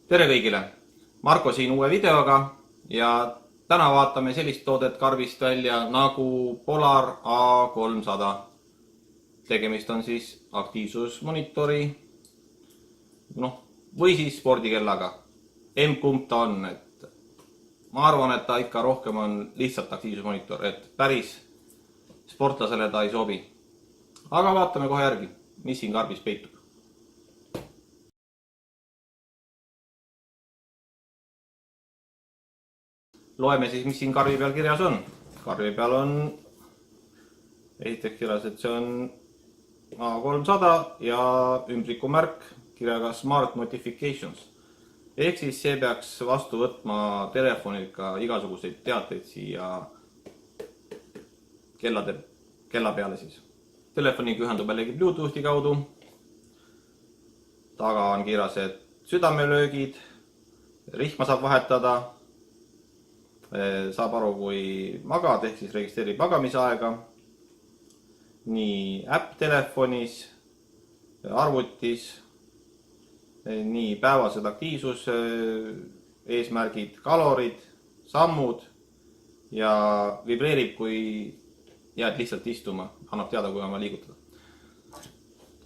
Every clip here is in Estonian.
Tere kõigile! Marko siin uue videoga ja täna vaatame sellist toodet karbist välja nagu Polar A300. Tegemist on siis aktiivsusmonitori või siis spordikellaga. Kumb ta on, et ma arvan, et ta ikka rohkem on lihtsalt aktiivsusmonitor, et päris sportlasele ta ei sobi. Aga vaatame kohe järgi, mis siin karbis peitub. Loeme siis, mis siin karvi peal kirjas on. Karvi peal on esiteks kirjas, et see on A300 ja ümbrikumärk kirjaga Smart Notifications. Ehk siis see peaks vastu võtma telefoniga igasuguseid teateid siia kella peale siis. Telefoniga ühendub jällegi Bluetoothi kaudu. Taga on kirjas, et südamelöögid, rihma saab vahetada, saab aru, kui magad, ehk siis registreerib magamisaega. Nii äpp telefonis, arvutis, nii päevased aktiivsus, eesmärgid, kalorid, sammud ja vibreerib, kui jääd lihtsalt istuma, annab teada, kui on vaja liigutada.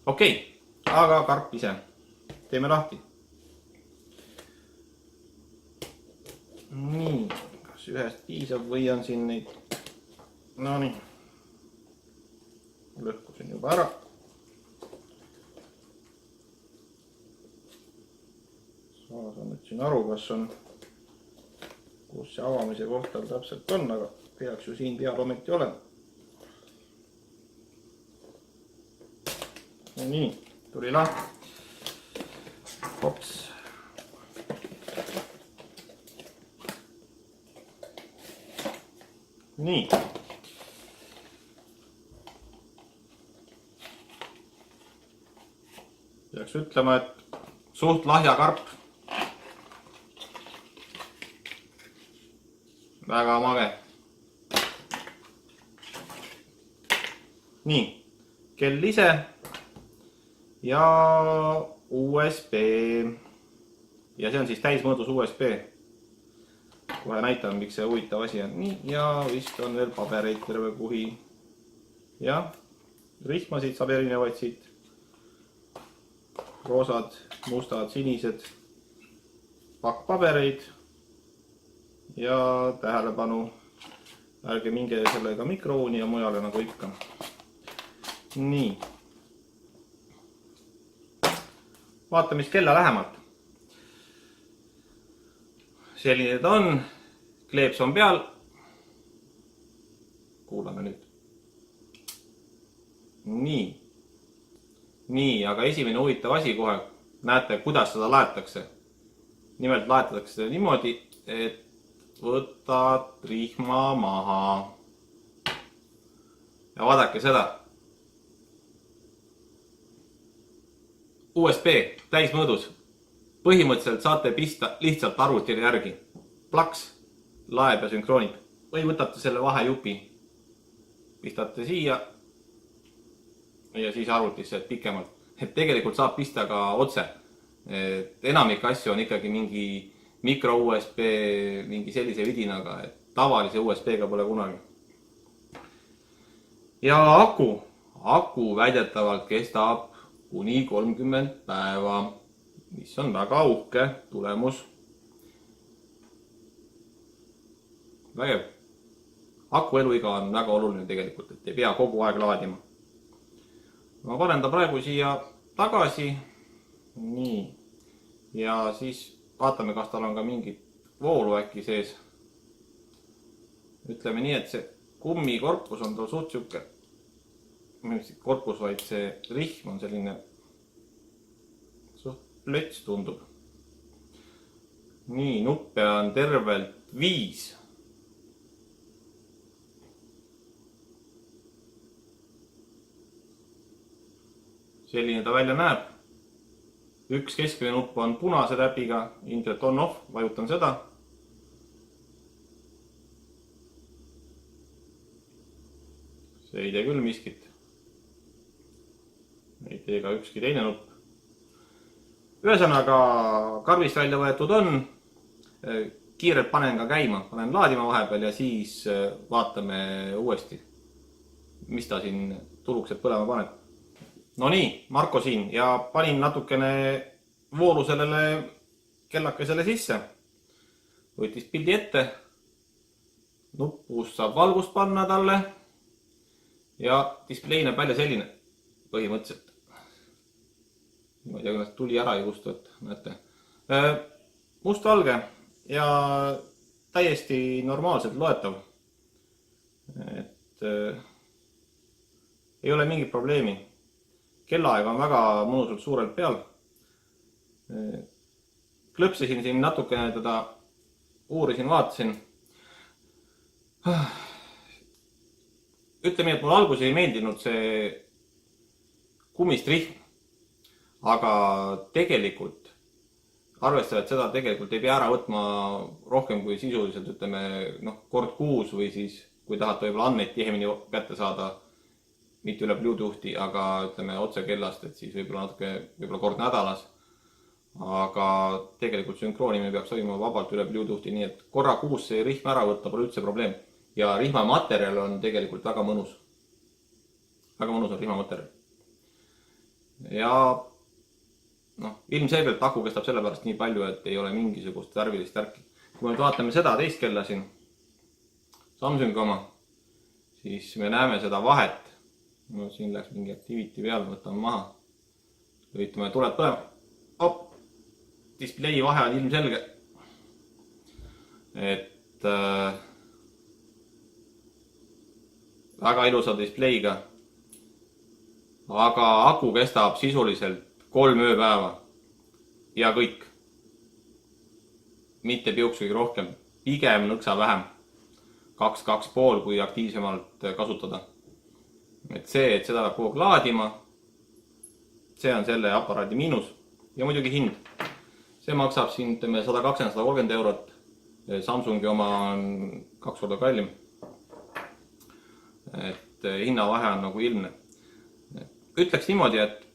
Okei, aga karp ise. Teeme lahti. Nii. Ühest piisab või on siin neid, no nii, lõhkusin juba ära. Saan nüüd siin aru, kus see avamise koht tal täpselt on, aga peaks ju siin peal ometi olema. Nii, tuli lahti. Hops. Nii. Peaks ütlema, et suht lahja karp. Väga mage. Nii, kell ise ja USB. Ja see on siis täismõõdus USB. Kohe näitan, miks see huvitav asi on. Nii, ja vist on veel pabereid terve kuhi. Ja rihmasid saab erinevaid siit. Roosad, mustad, sinised. Pakk pabereid. Ja tähelepanu, ärge minge sellega mikrouuni ja mujale nagu ikka. Nii. Vaatame siis kella lähemalt. Selline ta on, kleeps on peal. Kuulame nüüd. Nii, aga esimene huvitav asi kohe. Näete, kuidas seda laetakse. Nimelt laetatakse seda niimoodi, et võtad rihma maha. Ja vaadake seda. USB täismõõdus. Põhimõtteliselt saate pista lihtsalt arvutile järgi. Plaks, laeb ja sünkroonib. Või võtate selle vahejupi. Pistate siia ja siis arvutisse pikemalt. Et tegelikult saab pista ka otse. Enamik asju on ikkagi mingi mikro USB, mingi sellise vidinaga. Tavalise USB-ga pole kunagi. Ja aku väidetavalt kestab kuni 30 päeva. Mis on väga uhke tulemus. Vägev. Aku eluiga on väga oluline tegelikult, et ei pea kogu aeg laadima. Ma panen ta praegu siia tagasi. Nii. Ja siis vaatame, kas tal on ka mingit voolu äkki sees. Ütleme nii, et see kummikorpus on tal suht siuke. Mitte korpus, vaid see rihm on selline plöts tundub. Nii, nuppe on tervelt 5. Selline ta välja näeb. Üks keskmine nupp on punase täpiga, ilmselt on-off, vajutan seda. See ei tee küll miskit. Ei tee ka ükski teine nupp. Ühesõnaga, karbist välja võetud on. Kiirelt panen ka käima, panen laadima vahepeal ja siis vaatame uuesti, mis ta siin tuluksed põlema paneb. No nii, Marko siin ja panin natukene voolu sellele kellakesele sisse. Võttis pildi ette. Nuppust saab valgust panna talle. Ja display näeb välja selline põhimõtteliselt. Ma ei tea, kuidas tuli ära ei kustu, et näete. Must-valge ja täiesti normaalselt loetav. Et ei ole mingit probleemi. Kellaaeg on väga mõnusalt suurelt peal. Klõpsisin siin natukene teda, uurisin, vaatasin. Ütleme, et mul alguses ei meeldinud see kummist rihm. Aga tegelikult, arvestades seda tegelikult ei pea ära võtma rohkem kui sisuliselt, ütleme, kord kuus või siis, kui tahate võib-olla andmeid tihemini kätte saada, mitte üle Bluetoothi, aga ütleme otse kellast, et siis võib-olla kord nädalas. Aga tegelikult sünkroonimine peaks toimuma vabalt üle Bluetoothi, nii et korra kuus see rihm ära võtta pole üldse probleem. Ja rihmamaterjal on tegelikult väga mõnus. Väga mõnus on rihmamaterjal. Ja ilmselgelt aku kestab sellepärast nii palju, et ei ole mingisugust värvilist värki. Kui me vaatame seda teist kella siin, Samsungi oma, siis me näeme seda vahet. Siin läks mingi activity peale, võtame maha. Lülitame tuled põlema. Display vahe on ilmselge. Et väga ilusa displayga. Aga aku kestab sisuliselt 3 ööpäeva ja kõik. Mitte piuksugi rohkem, pigem nõksa vähem. 2,5 kui aktiivsemalt kasutada. Et see, et seda peab kogu aeg laadima, see on selle aparaadi miinus. Ja muidugi hind. See maksab siin 120–130 eurot. Samsungi oma on 2 korda kallim. Et hinnavahe on nagu ilmne. Ütleks niimoodi, et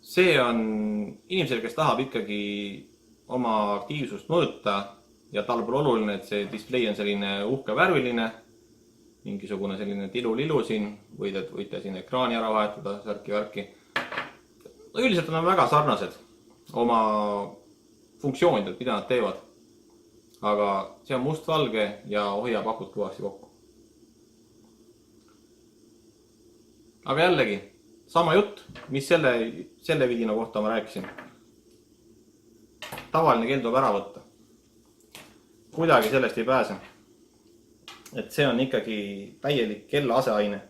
see on inimesel, kes tahab ikkagi oma aktiivsust mõõta ja tal pole oluline, et see display on selline uhke värviline, mingisugune selline tilu-lilu siin, võite siin ekraani ära vahetada, särki-värki. Üldiselt on väga sarnased oma funktsioonidelt, mida nad teevad. Aga see on must-valge ja hoiab akut kõvasti kokku. Aga jällegi, sama jutt, mis selle vidina kohta ma rääkisin. Tavaline kell tuleb ära võtta. Kuidagi sellest ei pääse. Et see on ikkagi täielik kella aseaine.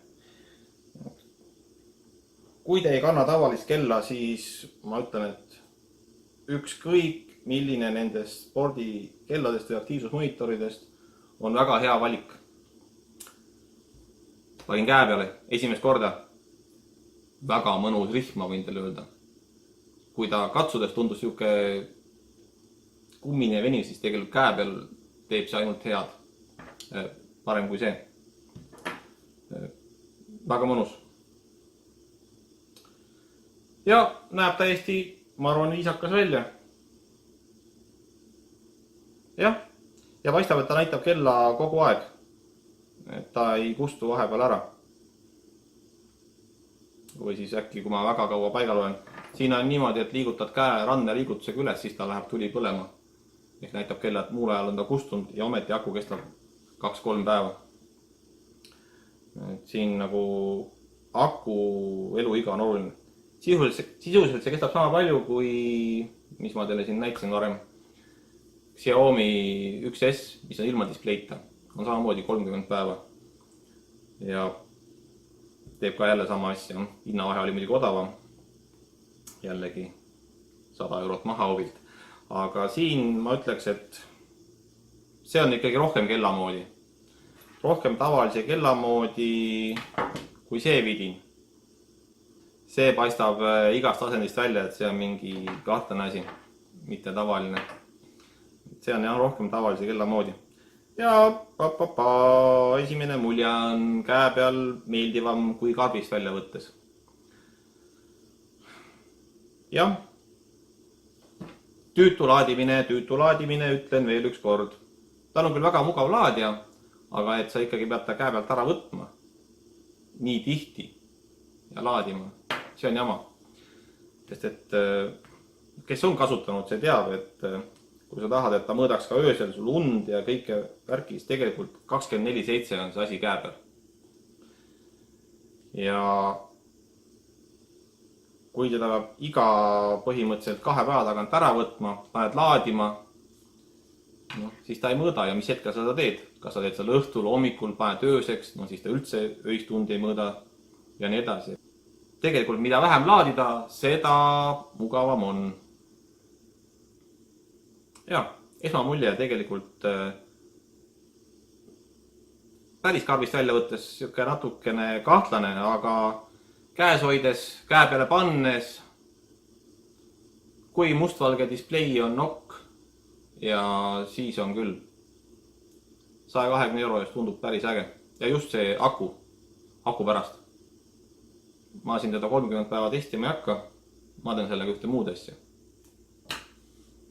Kui te ei kanna tavalist kella, siis ma ütlen, et ükskõik milline nendest spordikelladest või aktiivsusmonitoridest on väga hea valik. Panin käe peale esimest korda. Väga mõnus rihm, ma võin teile öelda. Kui ta katsudes tundus siuke kummine veniv, siis tegelikult käe peal teeb see ainult head. Parem kui see. Väga mõnus. Ja näeb täiesti, ma arvan, viisakas välja. Jah, ja paistab, et ta näitab kella kogu aeg. Et ta ei kustu vahepeal ära. Või siis äkki, kui ma väga kaua paigal olen. Siin on niimoodi, et liigutad käe randme liigutusega üles, siis ta läheb tuli põlema. Ehk näitab kella, et muul ajal on ta kustunud ja ometi aku kestab 2-3 päeva. Siin nagu aku eluiga on oluline. Sisuliselt see kestab sama palju kui, mis ma teile siin näitasin varem, Xiaomi 1S, mis on ilma displeita, on samamoodi 30 päeva. Ja teeb ka jälle sama asja. Hinnavahe oli muidugi odavam. Jällegi 100 eurot maha ovilt. Aga siin ma ütleks, et see on ikkagi rohkem kellamoodi. Rohkem tavalise kellamoodi kui see vidin. See paistab igast asendist välja, et see on mingi kahtlane asi, mitte tavaline. See on jah rohkem tavalise kellamoodi. Ja esimene mulje on käe peal meeldivam kui karbist välja võttes. Jah, tüütu laadimine, ütlen veel üks kord. Tal on küll väga mugav laadija, aga et sa ikkagi pead ta käe pealt ära võtma nii tihti ja laadima, see on jama. Sest et kes on kasutanud, see teab, et kui sa tahad, et ta mõõdaks ka öösel sul und ja kõike värki, siis tegelikult 24/7 on see asi käe peal. Ja kui teda peab iga põhimõtteliselt 2 päeva tagant ära võtma, paned laadima, siis ta ei mõõda ja mis hetkel sa seda teed. Kas sa teed seal õhtul, hommikul, paned ööseks, siis ta üldse öist tundi ei mõõda ja nii edasi. Tegelikult mida vähem laadida, seda mugavam on. Ja, esmamulje tegelikult päris karbist välja võttes natukene kahtlane, aga käes hoides, käe peale pannes, kui mustvalge display on nokk ja siis on küll 120 euro eest tundub päris äge. Ja just see aku pärast. Ma siin teda 30 päeva testima ei hakka, ma teen sellega ühte muud asja.